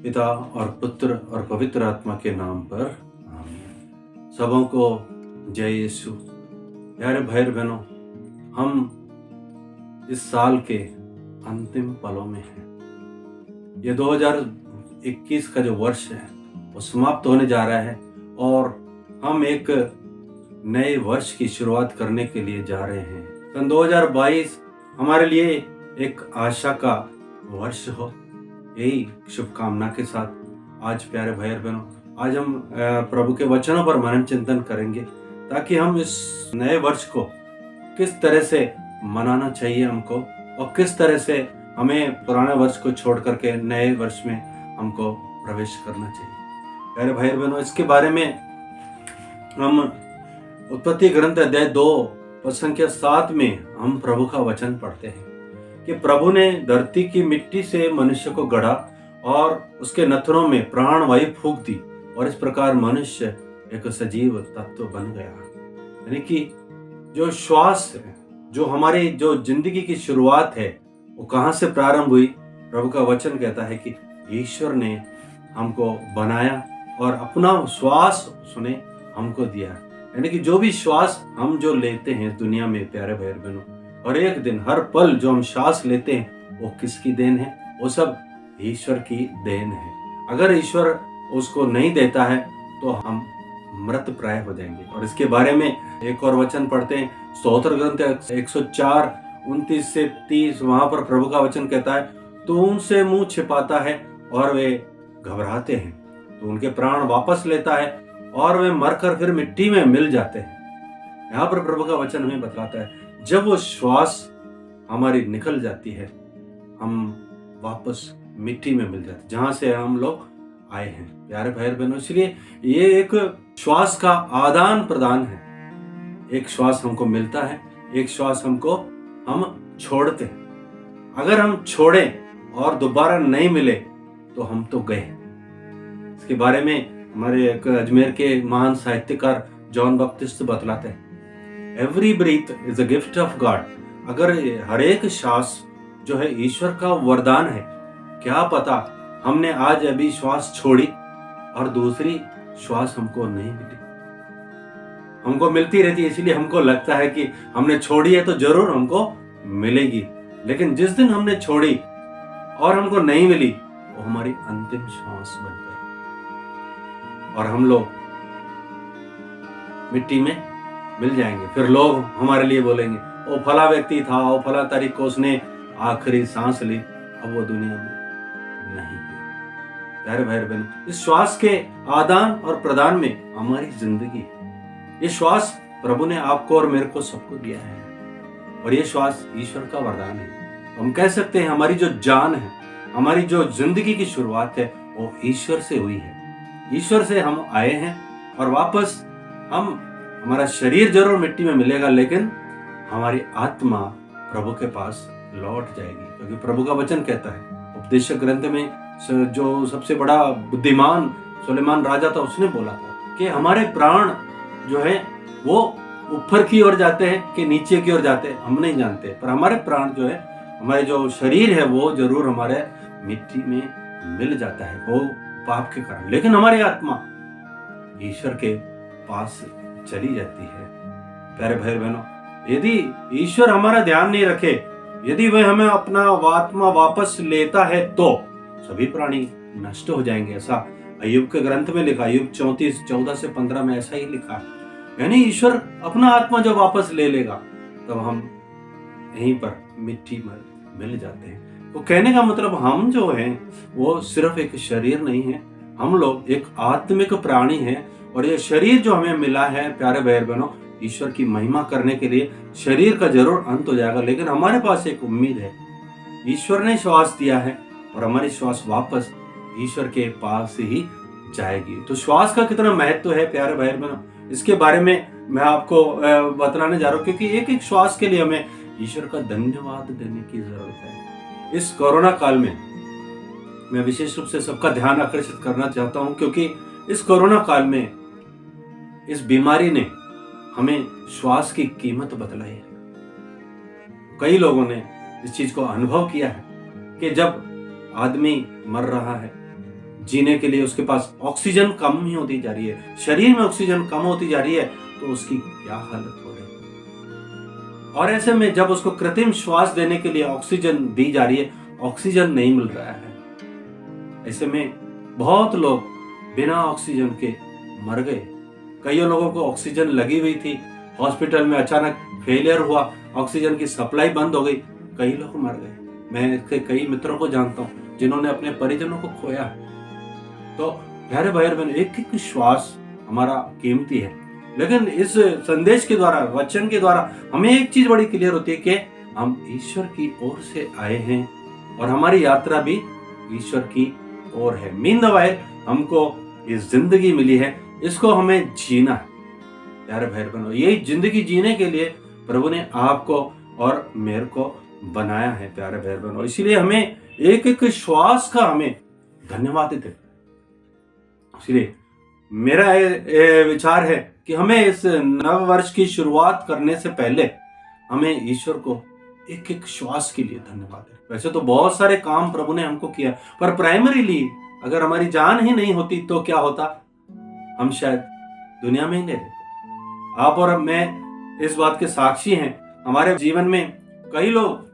पिता और पुत्र और पवित्र आत्मा के नाम पर आमीन। सबों को जय यीशु। प्यारे भाई बहनों, हम इस साल के अंतिम पलों में हैं। ये 2021 का जो वर्ष है वो समाप्त होने जा रहा है और हम एक नए वर्ष की शुरुआत करने के लिए जा रहे हैं। सन 2022 हमारे लिए एक आशा का वर्ष हो, यही शुभकामना के साथ आज प्यारे भाई और बहनों, आज हम प्रभु के वचनों पर मनन चिंतन करेंगे ताकि हम इस नए वर्ष को किस तरह से मनाना चाहिए हमको और किस तरह से हमें पुराने वर्ष को छोड़ करके नए वर्ष में हमको प्रवेश करना चाहिए। प्यारे भाई और बहनों, इसके बारे में हम उत्पत्ति ग्रंथ अध्याय 2 पद संख्या 7 में हम प्रभु का वचन पढ़ते हैं कि प्रभु ने धरती की मिट्टी से मनुष्य को गढ़ा और उसके नथनों में प्राण वायु फूंक दी और इस प्रकार मनुष्य एक सजीव तत्व बन गया। यानी कि जो श्वास है, जो हमारी जो जिंदगी की शुरुआत है, वो कहाँ से प्रारंभ हुई? प्रभु का वचन कहता है कि ईश्वर ने हमको बनाया और अपना श्वास उसने हमको दिया। यानी कि जो भी श्वास हम जो लेते हैं दुनिया में प्यारे भाई बहनों, और एक दिन हर पल जो हम सांस लेते हैं वो किसकी देन है? वो सब ईश्वर की देन है। अगर ईश्वर उसको नहीं देता है तो हम मृत प्राय हो जाएंगे। और इसके बारे में एक और वचन पढ़ते हैं, स्तोत्र ग्रंथ 104 29 से 30। वहां पर प्रभु का वचन कहता है, तो उनसे मुंह छिपाता है और वे घबराते हैं, तो उनके प्राण वापस लेता है और वे मरकर फिर मिट्टी में मिल जाते हैं। यहाँ पर प्रभु का वचन हमें बताता है, जब वो श्वास हमारी निकल जाती है हम वापस मिट्टी में मिल जाते, जहां से हम लोग आए हैं। प्यारे भाई बहनों, इसलिए ये एक श्वास का आदान प्रदान है। एक श्वास हमको मिलता है, एक श्वास हमको हम छोड़ते हैं। अगर हम छोड़ें और दोबारा नहीं मिले तो हम तो गए। इसके बारे में हमारे एक अजमेर के महान साहित्यकार जॉन बैप्टिस्ट बतलाते हैं, every breath is a gift of God. अगर हर एक श्वास जो है ईश्वर का वरदान है। क्या पता हमने आज अभी श्वास छोड़ी और दूसरी श्वास हमको नहीं मिली। हमको मिलती रहती है, इसलिए हमको लगता है कि हमने छोड़ी है तो जरूर हमको मिलेगी। लेकिन जिस दिन हमने छोड़ी और हमको नहीं मिली, वो हमारी अंतिम श्वास बन गई और हम लोग मिट्टी में मिल जाएंगे। फिर लोग हमारे लिए बोलेंगे, वो फला व्यक्ति था, वो फला तारीख को उसने आखिरी सांस ली, अब वो दुनिया में नहीं है। प्यारे भाई बहन, इस श्वास के आदान और प्रदान में हमारी जिंदगी है। ये श्वास प्रभु ने आपको और मेरे को सबको दिया है और ये श्वास ईश्वर का वरदान है। हम कह सकते हैं हमारी जो जान है, हमारी जो जिंदगी की शुरुआत है, वो ईश्वर से हुई है। ईश्वर से हम आए हैं और वापस हमारा शरीर जरूर मिट्टी में मिलेगा, लेकिन हमारी आत्मा प्रभु के पास लौट जाएगी। क्योंकि प्रभु का वचन कहता है, उपदेशक ग्रंथ में जो सबसे बड़ा बुद्धिमान सुलेमान राजा था, उसने बोला था कि हमारे प्राण जो है वो ऊपर की ओर जाते हैं कि नीचे की ओर जाते हैं हम नहीं जानते, पर हमारे प्राण जो है, हमारे जो शरीर है वो जरूर हमारे मिट्टी में मिल जाता है, वो पाप के कारण। लेकिन हमारी आत्मा ईश्वर के पास चली जाती है। प्यारे भाई बहनों, यदि ईश्वर हमारा ध्यान नहीं रखे, यदि वह हमें अपना आत्मा वापस लेता है तो सभी प्राणी नष्ट हो जाएंगे। ऐसा अय्यूब के ग्रंथ में लिखा, अय्यूब 34 14 से 15 में ऐसा ही लिखा। यानी ईश्वर अपना आत्मा जब वापस ले लेगा तब हम यहीं पर मिट्टी में मिल जाते हैं। तो कहने का मतलब हम जो हैं वो सिर्फ एक शरीर नहीं है, हम लोग एक आत्मिक प्राणी हैं। और ये शरीर जो हमें मिला है प्यारे भाई बहनों, ईश्वर की महिमा करने के लिए शरीर का जरूर अंत हो जाएगा, लेकिन हमारे पास एक उम्मीद है। ईश्वर ने श्वास दिया है और हमारी श्वास वापस ईश्वर के पास ही जाएगी। तो श्वास का कितना महत्व है प्यारे भाई बहनों, इसके बारे में मैं आपको बतलाने जा रहा हूँ, क्योंकि एक एक श्वास के लिए हमें ईश्वर का धन्यवाद देने की जरूरत है। इस कोरोना काल में मैं विशेष रूप से सबका ध्यान आकर्षित करना चाहता हूँ, क्योंकि इस कोरोना काल में इस बीमारी ने हमें श्वास की कीमत बतलाई है। कई लोगों ने इस चीज को अनुभव किया है कि जब आदमी मर रहा है, जीने के लिए उसके पास ऑक्सीजन कम ही होती जा रही है, शरीर में ऑक्सीजन कम होती जा रही है, तो उसकी क्या हालत हो रही है। और ऐसे में जब उसको कृत्रिम श्वास देने के लिए ऑक्सीजन दी जा रही है, ऑक्सीजन नहीं मिल रहा है। ऐसे में बहुत लोग बिना ऑक्सीजन के मर गए। कई लोगों को ऑक्सीजन लगी हुई थी, हॉस्पिटल में अचानक फेलियर हुआ, ऑक्सीजन की सप्लाई बंद हो गई, कई लोग मर गए। मैं इसके कई मित्रों को जानता हूं जिन्होंने अपने परिजनों को खोया। तो प्यारे भाई बहन, एक एक श्वास हमारा कीमती है। लेकिन इस संदेश के द्वारा, वचन के द्वारा हमें एक चीज बड़ी क्लियर होती है कि हम ईश्वर की ओर से आए हैं और हमारी यात्रा भी ईश्वर की ओर है। मीन द वाइल हमको इस जिंदगी मिली है, इसको हमें जीना है। प्यारे भाई बहनों, यही जिंदगी जीने के लिए प्रभु ने आपको और मेरे को बनाया है। प्यारे भाई बहनों, इसीलिए हमें एक एक श्वास का हमें धन्यवाद देते। इसलिए मेरा विचार है कि हमें इस नव वर्ष की शुरुआत करने से पहले हमें ईश्वर को एक एक श्वास के लिए धन्यवाद दें। वैसे तो बहुत सारे काम प्रभु ने हमको किया, पर प्राइमरीली अगर हमारी जान ही नहीं होती तो क्या होता, हम शायद दुनिया में ही नहीं रहते। आप और मैं इस बात के साक्षी हैं। हमारे जीवन में कई लोग,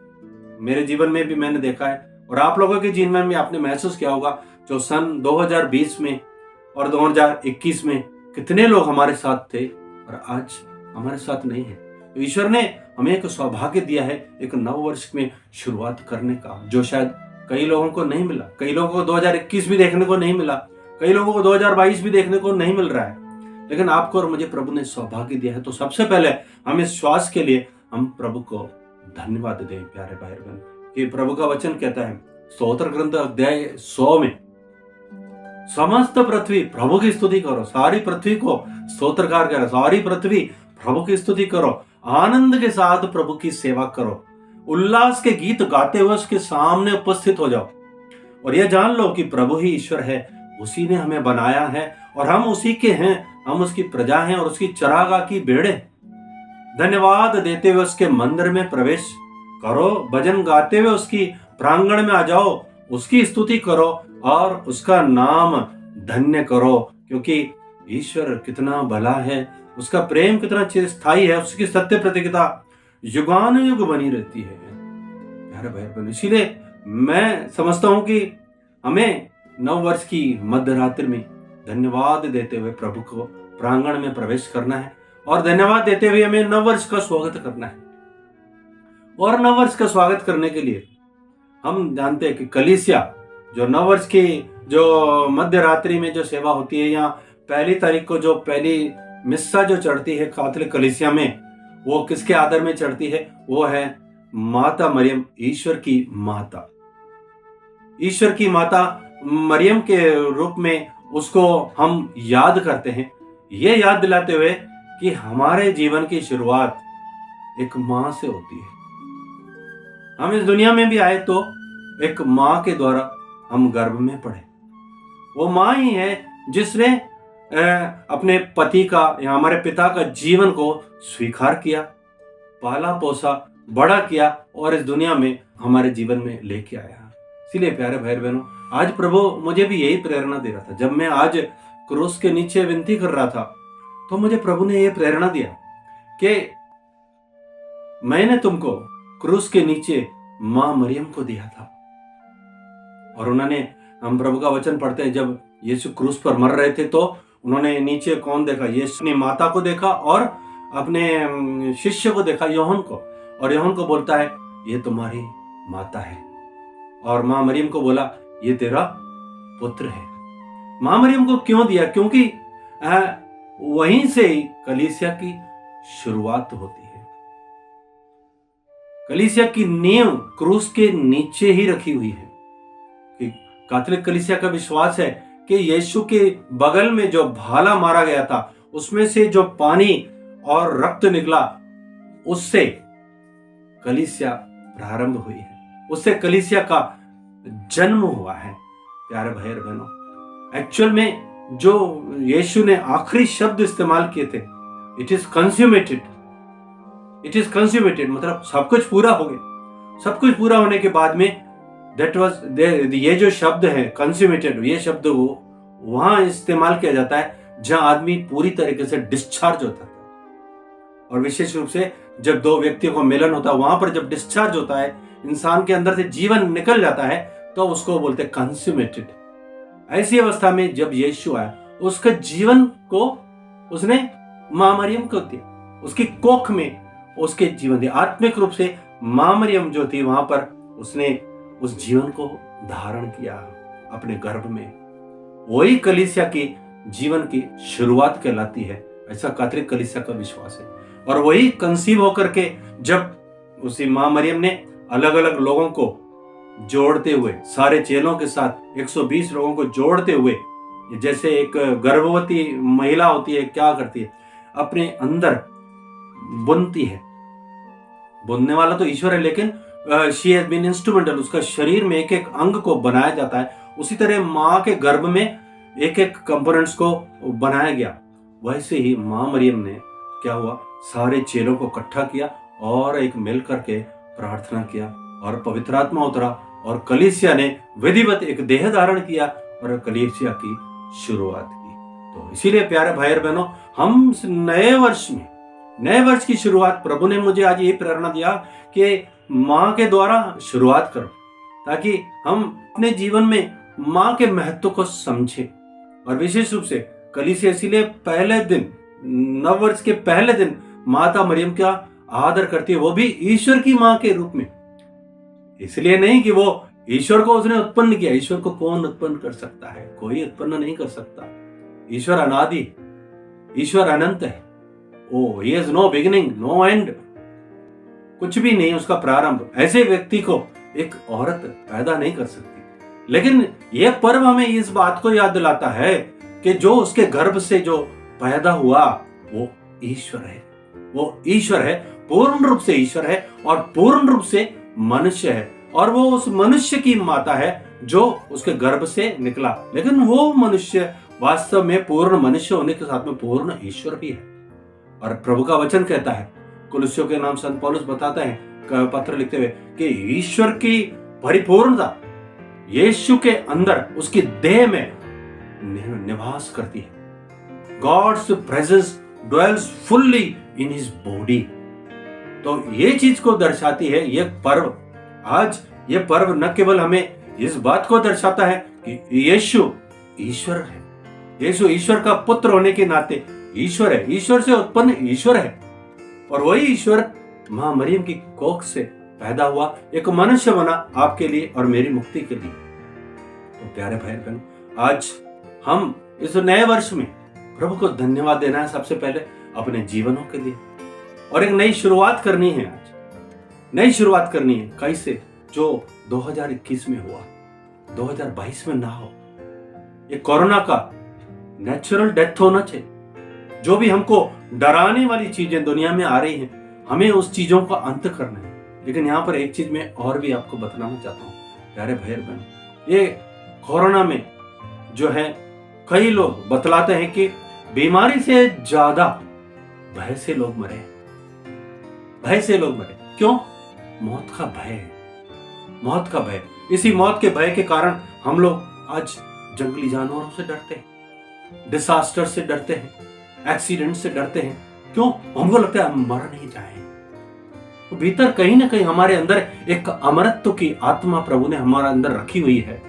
मेरे जीवन में भी मैंने देखा है और आप लोगों के जीवन में भी आपने महसूस किया होगा, जो सन 2020 में और 2021 में कितने लोग हमारे साथ थे और आज हमारे साथ नहीं है। तो ईश्वर ने हमें एक सौभाग्य दिया है एक नव वर्ष में शुरुआत करने का, जो शायद कई लोगों को नहीं मिला। कई लोगों को 2021 भी देखने को नहीं मिला, कई लोगों को 2022 भी देखने को नहीं मिल रहा है, लेकिन आपको और मुझे प्रभु ने सौभाग्य दिया है। तो सबसे पहले हम इस श्वास के लिए हम प्रभु को धन्यवाद दें। प्यारे भाई बहन, कि प्रभु का वचन कहता है स्तोत्र ग्रंथ अध्याय 100 में, समस्त पृथ्वी प्रभु की स्तुति करो। सारी पृथ्वी को स्तोत्रकार करो, सारी पृथ्वी प्रभु की स्तुति करो, आनंद के साथ प्रभु की सेवा करो, उल्लास के गीत गाते हुए उसके सामने उपस्थित हो जाओ और यह जान लो कि प्रभु ही ईश्वर है, उसी ने हमें बनाया है और हम उसी के हैं, हम उसकी प्रजा हैं और उसकी चरागाह की भेड़े। धन्यवाद देते हुए उसके मंदिर में प्रवेश करो, भजन गाते हुए उसकी प्रांगण में आ जाओ, उसकी स्तुति करो और उसका नाम धन्य करो, क्योंकि ईश्वर कितना भला है, उसका प्रेम कितना चिरस्थायी है, उसकी सत्य प्रतिज्ञा युगानुयुग बनी रहती है। प्यारे भाई बहन, इसीलिए मैं समझता हूं कि हमें नव वर्ष की मध्य रात्रि में धन्यवाद देते हुए प्रभु को प्रांगण में प्रवेश करना है और धन्यवाद देते हुए हमें नव वर्ष का स्वागत करना है। और नव वर्ष का स्वागत करने के लिए हम जानते हैं कि कलीसिया, जो नव वर्ष की जो मध्य रात्रि में जो सेवा होती है, या पहली तारीख को जो पहली मिस्सा जो चढ़ती है कैथोलिक कलीसिया में, वो किसके आदर में चढ़ती है? वो है माता मरियम, ईश्वर की माता। ईश्वर की माता मरियम के रूप में उसको हम याद करते हैं, ये याद दिलाते हुए कि हमारे जीवन की शुरुआत एक माँ से होती है। हम इस दुनिया में भी आए तो एक माँ के द्वारा हम गर्भ में पड़े। वो माँ ही है जिसने अपने पति का या हमारे पिता का जीवन को स्वीकार किया, पाला पोसा, बड़ा किया और इस दुनिया में हमारे जीवन में लेके आया। इसीलिए प्यारे भाई बहनों, आज प्रभु मुझे भी यही प्रेरणा दे रहा था। जब मैं आज क्रूस के नीचे विनती कर रहा था तो मुझे प्रभु ने यह प्रेरणा दिया कि मैंने तुमको क्रूस के नीचे माँ मरियम को दिया था। और उन्होंने, हम प्रभु का वचन पढ़ते हैं, जब यीशु क्रूस पर मर रहे थे तो उन्होंने नीचे कौन देखा? यीशु ने माता को देखा और अपने शिष्य को देखा, यूहन्ना को, और यूहन्ना को बोलता है ये तुम्हारी माता है, और माँ मरियम को बोला ये तेरा पुत्र है। माँ मरियम को क्यों दिया? क्योंकि वहीं से ही कलीसिया की शुरुआत होती है। कलीसिया की नींव क्रूस के नीचे ही रखी हुई है। कि कैथोलिक कलीसिया का विश्वास है कि यीशु के बगल में जो भाला मारा गया था, उसमें से जो पानी और रक्त निकला, उससे कलीसिया प्रारंभ हुई है, उससे कलीसिया का जन्म हुआ है। प्यारे भाई और बहनों, एक्चुअल में जो यीशु ने आखिरी शब्द इस्तेमाल किए थे, it is consummated, it is consummated, मतलब सब कुछ पूरा हो गया। सब कुछ पूरा होने के बाद में दैट वाज ये जो शब्द है कंज्यूमेटेड, ये शब्द वो वहां इस्तेमाल किया जाता है जहां आदमी पूरी तरीके से डिस्चार्ज होता है। और विशेष रूप से जब दो व्यक्तियों का मिलन होता है, वहां पर जब डिस्चार्ज होता है, इंसान के अंदर से जीवन निकल जाता है, तो उसको बोलते हैं कंज्यूमेटेड। ऐसी अवस्था में जब यीशु आया, उसके जीवन को उसने मां मरियम को दिया, उसकी कोख में उसके जीवन दिया। आत्मिक रूप से मां मरियम जो थी वहां पर, उसने उस जीवन को धारण किया अपने गर्भ में। वही कलीसिया की जीवन की शुरुआत कहलाती है, ऐसा कैथोलिक कलीसिया का विश्वास है। और वही कंसीव होकर के जब उसी मां मरियम ने अलग अलग लोगों को जोड़ते हुए, सारे चेलों के साथ 120 लोगों को जोड़ते हुए, जैसे एक गर्भवती महिला होती है, क्या करती है, अपने अंदर बुनती है। बुनने वाला तो ईश्वर है, लेकिन शी हैज बीन इंस्ट्रूमेंटल, उसका शरीर में एक एक अंग को बनाया जाता है। उसी तरह मां के गर्भ में एक एक कंपोनेंट्स को बनाया गया। वैसे ही मां मरियम ने क्या हुआ, सारे चेलों को इकट्ठा किया और एक मिल करके प्रार्थना किया और पवित्र आत्मा उतरा और कलीसिया ने विधिवत एक देह धारण किया और कलीसिया की शुरुआत की। तो इसीलिए प्यारे भाई और बहनों, हम नए वर्ष की शुरुआत, प्रभु ने मुझे आज ये प्रेरणा दिया कि मां के द्वारा शुरुआत करो, ताकि हम अपने जीवन में मां के महत्व को समझें। और विशेष रूप से कलीसिया इसीलिए पहले दिन, नव वर्ष के पहले दिन माता मरियम का आदर करती है, वो भी ईश्वर की मां के रूप में। इसलिए नहीं कि वो ईश्वर को उसने उत्पन्न किया। ईश्वर को कौन उत्पन्न कर सकता है? कोई उत्पन्न नहीं कर सकता। ईश्वर अनादि, ईश्वर अनंत है। Oh he has no beginning, no end, कुछ भी नहीं उसका प्रारंभ। ऐसे व्यक्ति को एक औरत पैदा नहीं कर सकती। लेकिन यह पर्व हमें इस बात को याद दिलाता है कि जो उसके गर्भ से जो पैदा हुआ वो ईश्वर है। वो ईश्वर है, पूर्ण रूप से ईश्वर है और पूर्ण रूप से मनुष्य है। और वो उस मनुष्य की माता है जो उसके गर्भ से निकला। लेकिन वो मनुष्य वास्तव में पूर्ण मनुष्य होने के साथ में पूर्ण ईश्वर भी है। और प्रभु का वचन कहता है, कुलुस्सियों के नाम संत पौलुस बताते हैं पत्र लिखते हुए कि ईश्वर की परिपूर्णता यीशु के अंदर, उसकी देह में निवास करती है। God's presence dwells fully in his body। तो ये चीज को दर्शाती है ये पर्व। आज ये पर्व न केवल हमें इस बात को दर्शाता है कि यीशु ईश्वर है, यीशु ईश्वर का पुत्र होने के नाते ईश्वर है, ईश्वर से उत्पन्न ईश्वर है। और वही ईश्वर मां मरियम की कोख से पैदा हुआ, एक मनुष्य बना आपके लिए और मेरी मुक्ति के लिए। तो प्यारे भाई बहन, आज हम इस नए वर्ष में प्रभु को धन्यवाद देना है सबसे पहले अपने जीवनों के लिए, और एक नई शुरुआत करनी है। आज नई शुरुआत करनी है। कैसे? जो 2021 में हुआ 2022 में ना हो। ये कोरोना का नेचुरल डेथ होना चाहिए। जो भी हमको डराने वाली चीजें दुनिया में आ रही हैं, हमें उस चीजों का अंत करना है। लेकिन यहाँ पर एक चीज मैं और भी आपको बताना चाहता हूँ प्यारे भाई बहन, ये कोरोना में जो है कई लोग बतलाते हैं कि बीमारी से ज्यादा भय से लोग मरे। भय से लोग मरे। क्यों? मौत का भय, मौत का भय। इसी मौत के भय के कारण हम लोग आज जंगली जानवरों से डरते हैं, डिसास्टर से डरते हैं, एक्सीडेंट से डरते हैं। क्यों? हमको लगता है हम मर नहीं जाए। तो भीतर कहीं ना कहीं हमारे अंदर एक अमरत्व की आत्मा प्रभु ने हमारे अंदर रखी हुई है,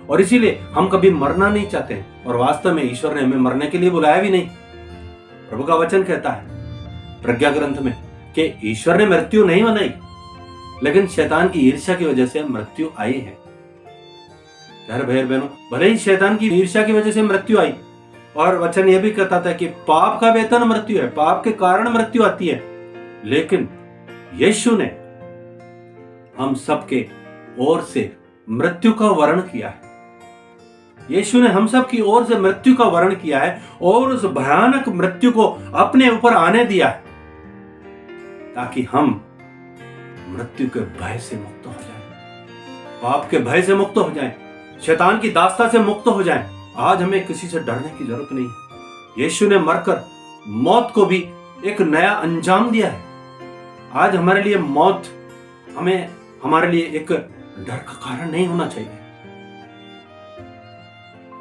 और इसीलिए हम कभी मरना नहीं चाहते हैं। और वास्तव में ईश्वर ने हमें मरने के लिए बुलाया भी नहीं। प्रभु का वचन कहता है प्रज्ञा ग्रंथ में कि ईश्वर ने मृत्यु नहीं बनाई, लेकिन शैतान की ईर्ष्या की वजह से मृत्यु आई है। प्यारे भाई बहनों, भले ही शैतान की ईर्ष्या की वजह से मृत्यु आई, और वचन यह भी कहता था कि पाप का वेतन मृत्यु है, पाप के कारण मृत्यु आती है। लेकिन यीशु ने हम सबके ओर से मृत्यु का वर्ण किया है। यीशु ने हम सब की ओर से मृत्यु का वर्ण किया है और उस भयानक मृत्यु को अपने ऊपर आने दिया है, ताकि हम मृत्यु के भय से मुक्त हो जाएं, पाप के भय से मुक्त हो जाएं, शैतान की दास्ता से मुक्त हो जाएं। आज हमें किसी से डरने की जरूरत नहीं। यीशु ने मरकर मौत को भी एक नया अंजाम दिया है। आज हमारे लिए मौत हमारे लिए एक डर का कारण नहीं होना चाहिए।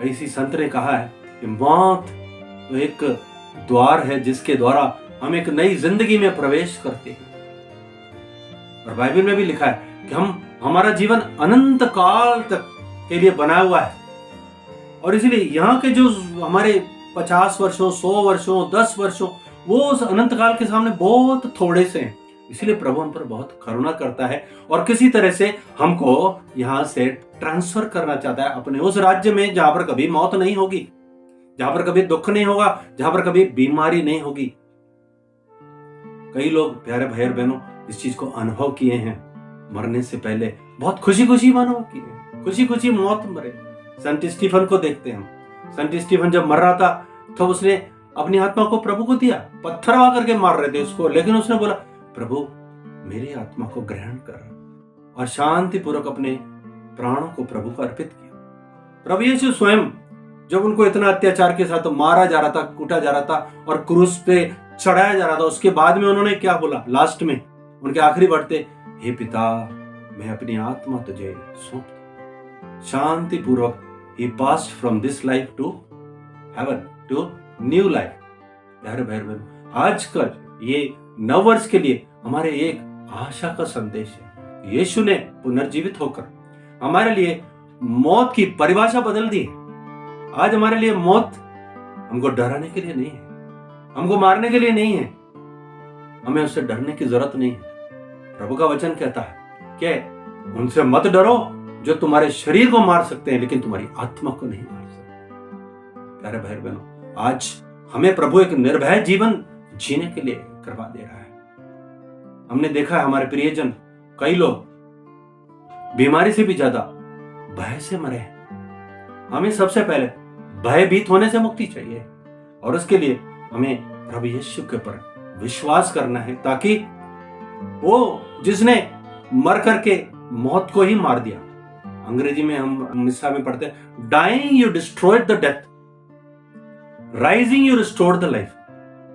किसी संत ने कहा है कि मौत तो एक द्वार है जिसके द्वारा हम एक नई जिंदगी में प्रवेश करते हैं। और बाइबल में भी लिखा है कि हमारा जीवन अनंत काल तक के लिए बना हुआ है। और इसलिए यहाँ के जो हमारे 50 वर्षों, 100 वर्षों, 10 वर्षों, वो उस अनंत काल के सामने बहुत थोड़े से हैं। इसलिए प्रभु हम पर बहुत करुणा करता है और किसी तरह से हमको यहाँ से ट्रांसफर करना चाहता है अपने उस राज्य में जहां पर कभी मौत नहीं होगी, जहां पर कभी दुख नहीं होगा, जहां पर कभी बीमारी नहीं होगी। कई लोग प्यारे भाई और बहनों इस चीज को अनुभव किए हैं, मरने से पहले बहुत खुशी खुशी अनुभव किए, खुशी खुशी मौत मरे। संत स्टीफन को देखते हैं हम। संत स्टीफन जब मर रहा था तो उसने अपनी आत्मा को प्रभु को दिया। पत्थर वा करके मार रहे थे उसको, लेकिन उसने बोला प्रभु मेरी आत्मा को ग्रहण कर, और शांति पूर्वक अपने प्राणों को प्रभु को अर्पित किया। प्रभु यीशु स्वयं जब उनको इतना अत्याचार के साथ मारा जा रहा था, कूटा जा रहा था और क्रूस पे चढ़ाया जा रहा था, उसके बाद में उन्होंने क्या बोला? लास्ट में उनके आखिरी बढ़ते, हे पिता मैं अपनी आत्मा तुझे सौंपता। शांति पूर्वक he passed from this life to heaven to new life। प्यारे भाई बहनों, आजकल ये नव वर्ष के लिए हमारे एक आशा का संदेश है। यीशु ने पुनर्जीवित होकर हमारे लिए मौत की परिभाषा बदल दी है। आज हमारे लिए मौत हमको डराने के लिए नहीं है, हमको मारने के लिए नहीं है, हमें उससे डरने की जरूरत नहीं है। प्रभु का वचन कहता है कि उनसे मत डरो जो तुम्हारे शरीर को मार सकते हैं लेकिन तुम्हारी आत्मा को नहीं मार सकते। प्यारे भाई बहनों, आज हमें प्रभु एक निर्भय जीवन जीने के लिए करवा दे रहा है। हमने देखा है हमारे प्रियजन, कई लोग बीमारी से भी ज्यादा भय से मरे हैं। हमें सबसे पहले भयभीत होने से मुक्ति चाहिए और उसके लिए हमें प्रभु यीशु के ऊपर विश्वास करना है, ताकि वो जिसने मर करके मौत को ही मार दिया, अंग्रेजी में हम हिस्सा में पढ़ते हैं, dying you destroyed the death, rising you restored the life.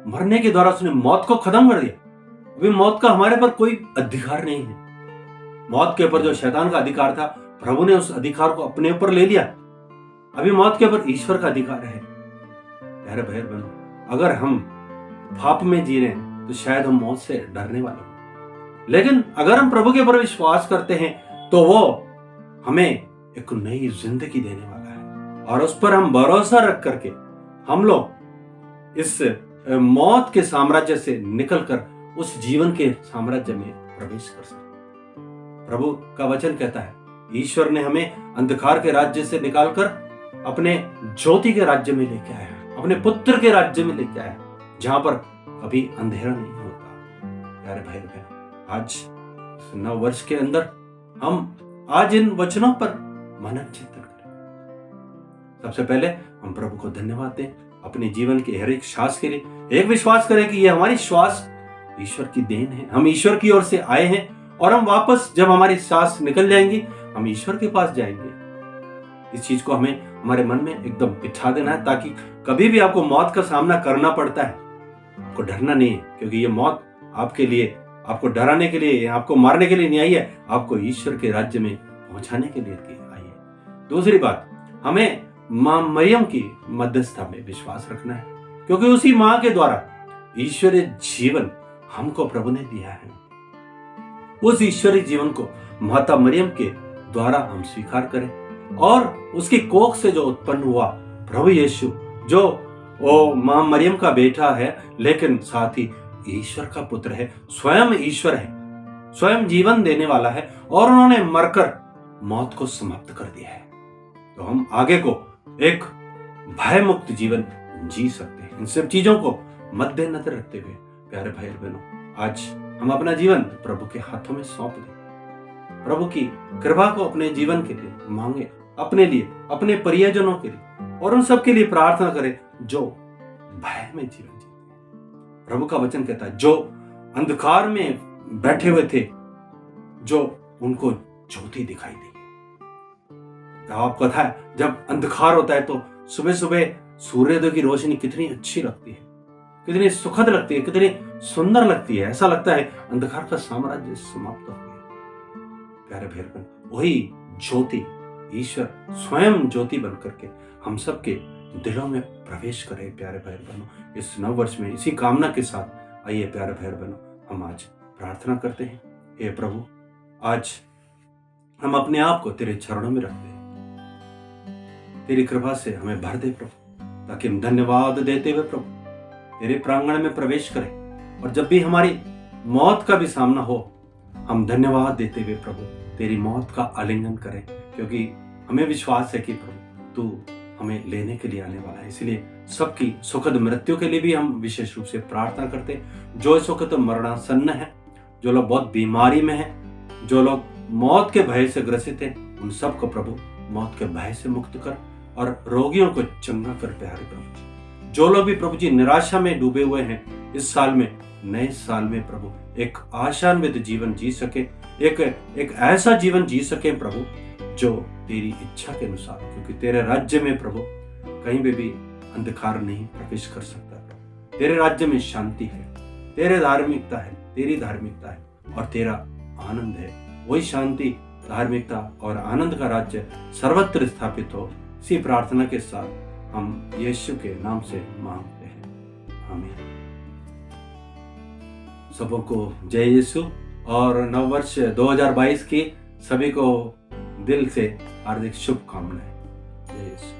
मरने के द्वारा उसने मौत को खत्म कर दिया। अभी मौत का हमारे पर कोई अधिकार नहीं है। मौत के ऊपर जो शैतान का अधिकार था, प्रभु ने उस अधिकार को अपने ऊपर ले लिया। अभी मौत के ऊपर ईश्वर का अधिकार है। प्यारे भाई बहनों, अगर हम पाप में जी रहे हैं तो शायद हम मौत से डरने वाले हैं, लेकिन अगर हम प्रभु के ऊपर विश्वास करते हैं तो वो हमें एक नई जिंदगी देने वाला है। और उस पर हम भरोसा रख करके हम लोग इस मौत के साम्राज्य से निकलकर उस जीवन के साम्राज्य में प्रवेश कर सकते। प्रभु का वचन कहता है ईश्वर ने हमें अंधकार के राज्य से निकालकर अपने ज्योति के राज्य में लेके आया, अपने पुत्र के राज्य में लेके आया, जहां पर कभी अंधेरा नहीं होता। प्यारे भाई बहन, आज नव वर्ष के अंदर हम आज इन वचनों पर मनन चिंतन करें। सबसे पहले हम प्रभु को धन्यवाद दें अपने जीवन के हर एक श्वास के लिए। एक विश्वास करें कि ये हमारी श्वास ईश्वर की देन है, हम ईश्वर की ओर से आए हैं और हम वापस जब हमारी सांस निकल जाएंगी हम ईश्वर के पास जाएंगे। इस चीज को हमें हमारे मन में एकदम बिठा देना है, ताकि कभी भी आपको मौत का सामना करना पड़ता है आपको डरना नहीं है, क्योंकि ये मौत आपके लिए, आपको डराने के लिए, आपको मारने के लिए नहीं आई है, आपको ईश्वर के राज्य में पहुंचाने के लिए आई है। दूसरी बात, हमें मां मरियम की मध्यस्थता में विश्वास रखना है, क्योंकि उसी मां के द्वारा ईश्वरीय जीवन हमको प्रभु ने दिया है। उस ईश्वरीय जीवन को माता मरियम के द्वारा हम स्वीकार करें और उसकी कोख से जो उत्पन्न हुआ प्रभु यीशु, जो वो मां मरियम का बेटा है लेकिन साथ ही ईश्वर का पुत्र है, स्वयं ईश्वर है, स्वयं जीवन देने वाला है और उन्होंने मरकर मौत को समाप्त कर दिया है, तो हम आगे को एक भय मुक्त जीवन जी सकते हैं। इन सब चीजों को मद्देनजर रखते हुए प्यारे भाई बहनों, आज हम अपना जीवन प्रभु के हाथों में सौंप दें। प्रभु की कृपा को अपने जीवन के लिए मांगे, अपने लिए, अपने परिजनों के लिए और उन सब के लिए प्रार्थना करें जो भय में जीवन जीते हैं। प्रभु का वचन कहता है जो अंधकार में बैठे हुए थे, जो उनको ज्योति दिखाई दी। आपको पता है जब अंधकार होता है तो सुबह सुबह सूर्योदय की रोशनी कितनी अच्छी लगती है, कितनी सुखद लगती है, कितनी सुंदर लगती है। ऐसा लगता है अंधकार का साम्राज्य समाप्त हो गया। प्यारे भाई बहन, वही ज्योति, ईश्वर स्वयं ज्योति बन करके हम सबके दिलों में प्रवेश करे। प्यारे भाई बहनों, इस नव वर्ष में इसी कामना के साथ आइए प्यारे भाई बहनों, हम आज प्रार्थना करते हैं। हे प्रभु, आज हम अपने आप को तेरे चरणों में रखते हैं। तेरी कृपा से हमें भर दे प्रभु, ताकि हम धन्यवाद देते हुए प्रभु तेरे प्रांगण में प्रवेश करें। और जब भी हमारी मौत का भी सामना हो, हम धन्यवाद देते हुए प्रभु तेरी मौत का आलिंगन करें, क्योंकि हमें विश्वास है कि प्रभु तू हमें लेने के लिए आने वाला है। इसलिए सबकी सुखद मृत्यु के लिए भी हम विशेष रूप से प्रार्थना करते हैं। जो इस वक्त मरणासन्न है, जो लोग बहुत बीमारी में हैं, जो लोग मौत के भय से ग्रसित हैं, उन सबको प्रभु मौत के भय से मुक्त कर और रोगियों को चंगा कर प्यारे प्रभु। जो लोग भी प्रभु जी निराशा में डूबे हुए हैं, इस साल में, नए साल में प्रभु एक आशान्वित जीवन जी सके, एक ऐसा जीवन जी सके प्रभु जो तेरी इच्छा के अनुसार, क्योंकि तेरे राज्य में प्रभु कहीं भी अंधकार नहीं प्रवेश कर सकता प्रभु। तेरे राज्य में शांति है, तेरे धार्मिकता है, तेरी धार्मिकता है और तेरा आनंद है। वही शांति, धार्मिकता और आनंद का राज्य सर्वत्र स्थापित हो। इसी प्रार्थना के साथ हम यीशु के नाम से मांगते हैं, आमीन। सबको जय यीशु और नववर्ष 2022 की सभी को दिल से हार्दिक शुभकामनाएं। जय यीशु।